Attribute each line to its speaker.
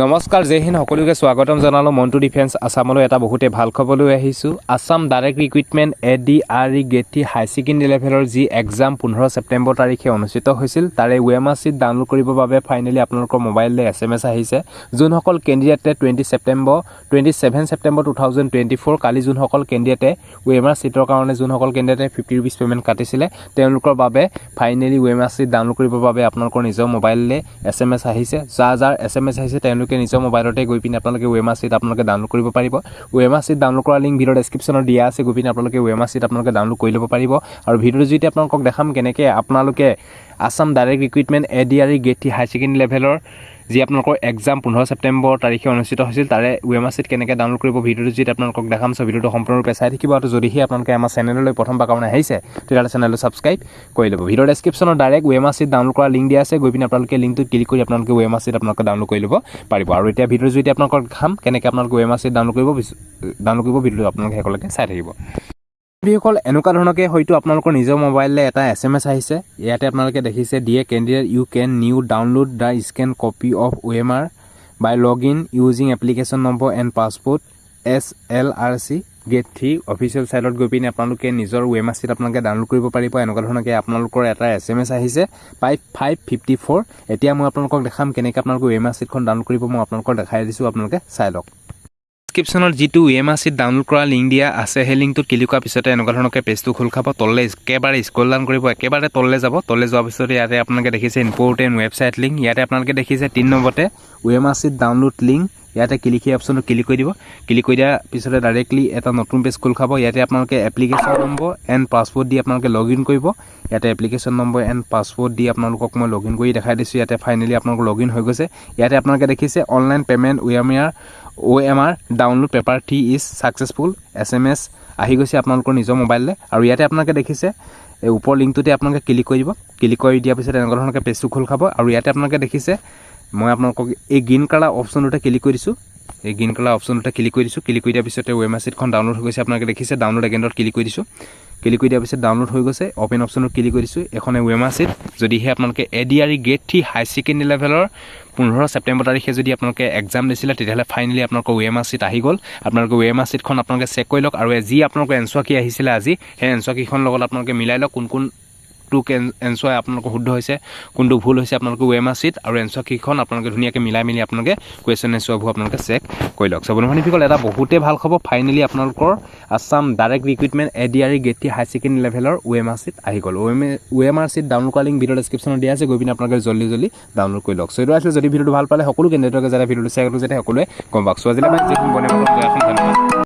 Speaker 1: নমস্কাৰ জয় হিন্দ সকলোকে স্বাগতম জনালোঁ মন্টু ডিফেন্স আসামলৈ এটা বহুতে ভাল খবৰ লৈ আহিছোঁ Assam direct recruitment ADRE grade 3 high secondary লেভেলৰ যি এক্সাম 15 ছেপ্টেম্বৰ তাৰিখে অনুষ্ঠিত হৈছিল তাৰে OMR শ্বীট ডাউনলোড কৰিবৰ বাবে ফাইনেলি আপোনালোকৰ মোবাইললৈ SMS আহিছে যোনসকল কেণ্ডিডেটে 27 ছেপ্টেম্বৰ 2024 কালি যোনসকল কেণ্ডিডেটে OMR শ্বীটৰ কাৰণে যোনসকল কেণ্ডিডেটে 50 rupees পেমেণ্ট কাটিছিলে তেওঁলোকৰ বাবে ফাইনেলি OMR শ্বীট ডাউনলোড কৰিবৰ বাবে আপোনালোকৰ নিজৰ মোবাইললৈ SMS আহিছে যাৰ SMS আহিছে তেওঁলোকে নিজৰ মোবাইলতে গৈ পিনে আপোনালোকে OMR শ্বীট আপোনালোকে ডাউনলোড কৰিব পাৰিব OMR শ্বীট ডাউনলোড কৰাৰ লিংক ভিডিঅ' ডেছক্ৰিপশ্যনত দিয়া আছে গৈ পিনে আপোনালোকে OMR শ্বীট আপোনালোকে ডাউনলোড কৰি ল'ব পাৰিব আৰু ভিডিঅ'টো যদি আপোনালোকক দেখাম কেনেকৈ আপোনালোকে Assam direct recruitment ADRE grade 3 high secondary লেভেলৰ যি আপোনালোকৰ এক্সাম 15 ছেপ্টেম্বৰ তাৰিখে অনুষ্ঠিত হৈছিল তাৰে OMR শ্বীট কেনেকৈ ডাউনলোড কৰিব ভিডিঅ'টো যদি আপোনালোকক দেখাম সব ভিডিঅ'টো সম্পূৰ্ণৰূপে চাই থাকিব আৰু যদিহে আপোনালোকে আমাৰ চেনেললৈ প্ৰথমবাৰ কাৰণে আহিছে তেতিয়াহ'লে চেনেলটো ছাবস্ক্ৰাইব কৰি ল'ব ভিডিঅ' ডেছক্ৰিপশ্যনত ডাইৰেক্ট OMR শ্বীট ডাউনলোড কৰাৰ লিংক দিয়া আছে গৈ পিনে আপোনালোকে লিংকটোত ক্লিক কৰি আপোনালোকে OMR শ্বীট আপোনালোকে ডাউনলোড কৰি ল'ব পাৰিব আৰু এতিয়া ভিডিঅ'টো যদি আপোনালোকক দেখাম কেনেকৈ আপোনালোকে OMR শ্বীট ডাউনলোড কৰিব ভিডিঅ'টো আপোনালোকে সকলোকে চাই থাকিব যিসকল এনেকুৱা ধৰণকে হয়তো আপোনালোকৰ নিজৰ মোবাইললৈ এটা SMS আহিছে ইয়াতে আপোনালোকে দেখিছে dear candidate you can now download the scan copy of OMR by log in using application number and passport SLRC gate 3 official সাইটত গৈ পিনে আপোনালোকে নিজৰ OMR শ্বীট আপোনালোকে ডাউনলোড কৰিব পাৰিব এনেকুৱা ধৰণকে আপোনালোকৰ এটা SMS আহিছে 554 এতিয়া মই আপোনালোকক দেখাম কেনেকৈ আপোনালোকে OMR শ্বীটখন ডাউনলোড কৰিব মই আপোনালোকক দেখাই দিছোঁ আপোনালোকে চাই লওক ডেছক্ৰিপশ্যনত যিটো OMR শ্বীট ডাউনলোড কৰা লিংক দিয়া আছে সেই লিংকটোত ক্লিক কৰাৰ পিছতে এনেকুৱা ধৰণকে পেজটো খোল খাব তললৈ একেবাৰে স্ক্ৰল ডাউন কৰিব একেবাৰে তললৈ যাব তললৈ যোৱাৰ পিছতে ইয়াতে আপোনালোকে দেখিছে ইম্পৰ্টেণ্ট ৱেবছাইট লিংক ইয়াতে আপোনালোকে দেখিছে 3 নম্বৰতে OMR শ্বীট ডাউনলোড লিংক ইয়াতে ক্লিক এই অপশ্যনটো ক্লিক কৰি দিব ক্লিক কৰি দিয়াৰ পিছতে ডাইৰেক্টলি এটা নতুন পেজ খোল খাব ইয়াতে আপোনালোকে এপ্লিকেশ্যন নম্বৰ এণ্ড পাছপোৰ্ট দি আপোনালোকে লগ ইন কৰিব ইয়াতে এপ্লিকেশ্যন নম্বৰ এণ্ড পাছপোৰ্ট দি আপোনালোকক মই লগ ইন কৰি দেখাই দিছোঁ ইয়াতে ফাইনেলি আপোনালোকৰ লগ ইন হৈ গৈছে ইয়াতে আপোনালোকে দেখিছে online payment OMR download paper 3 is successful SMS আহি গৈছে আপোনালোকৰ নিজৰ মোবাইললৈ আৰু ইয়াতে আপোনালোকে দেখিছে এই ওপৰ লিংকটোতে আপোনালোকে ক্লিক কৰি দিব ক্লিক কৰি দিয়াৰ পিছত এনেকুৱা ধৰণকে পেজটো খোল খাব আৰু ইয়াতে আপোনালোকে দেখিছে মই আপোনালোকক এই গ্ৰীণ কালাৰ অপশ্যনটোতে ক্লিক কৰি দিছোঁ এই গ্ৰীণ কালাৰ অপশ্যনটোতে ক্লিক কৰি দিয়াৰ পিছতে OMR শ্বীটখন ডাউনলোড হৈ গৈছে আপোনালোকে দেখিছে ডাউনলোড এগেইনত ক্লিক কৰি দিছোঁ ক্লিক কৰি দিয়াৰ পিছত ডাউনলোড হৈ গৈছে অপেন অপশ্যনত ক্লিক কৰি দিছোঁ এখন OMR শ্বীট যদিহে আপোনালোকে ADRE গেট 3 হাই ছেকেণ্ডেৰী লেভেলৰ 15 ছেপ্টেম্বৰ তাৰিখে যদি আপোনালোকে এক্সাম দিছিলে তেতিয়াহ'লে ফাইনেলি আপোনালোকৰ OMR শ্বীট আহি গ'ল আপোনালোকৰ OMR শ্বীটখন আপোনালোকে চেক কৰি লওক আৰু যি আপোনালোকৰ এনচাৰ কি আহিছিলে আজি সেই এনচাৰ কিখন লগত আপোনালোকে মিলাই লওক কোন এনচাৰ আপোনালোকৰ শুদ্ধ হৈছে কোনটো ভুল হৈছে আপোনালোকৰ OMR শ্বীট আৰু এনচাৰ কিখন আপোনালোকে ধুনীয়াকৈ মিলাই মেলি আপোনালোকে কুৱেশ্যন এনচাৰবোৰ আপোনালোকে চেক কৰি লওক সব বন্ধুসকল এটা বহুতেই ভাল খবৰ ফাইনেলি আপোনালোকৰ Assam direct recruitment ADRE grade 3 high secondary লেভেলৰ OMR শ্বীট আহি গ'ল OMR শ্বীট ডাউনলোড কৰা লিংক ভিডিঅ' ডেছক্ৰিপশ্যনত দিয়া আছে গৈ পিনে আপোনালোকে জল্দি ডাউনলোড কৰি লওক সো এইটো আছিল যদি ভিডিঅ'টো ভাল পালে সকলো কেন্দ্ৰকে যাতে ভিডিঅ'টো শ্বেয়াৰ কৰি যাতে সকলোৱে গম পাওক সো আজিলৈ মই যিখিনি বনাব ধন্যবাদ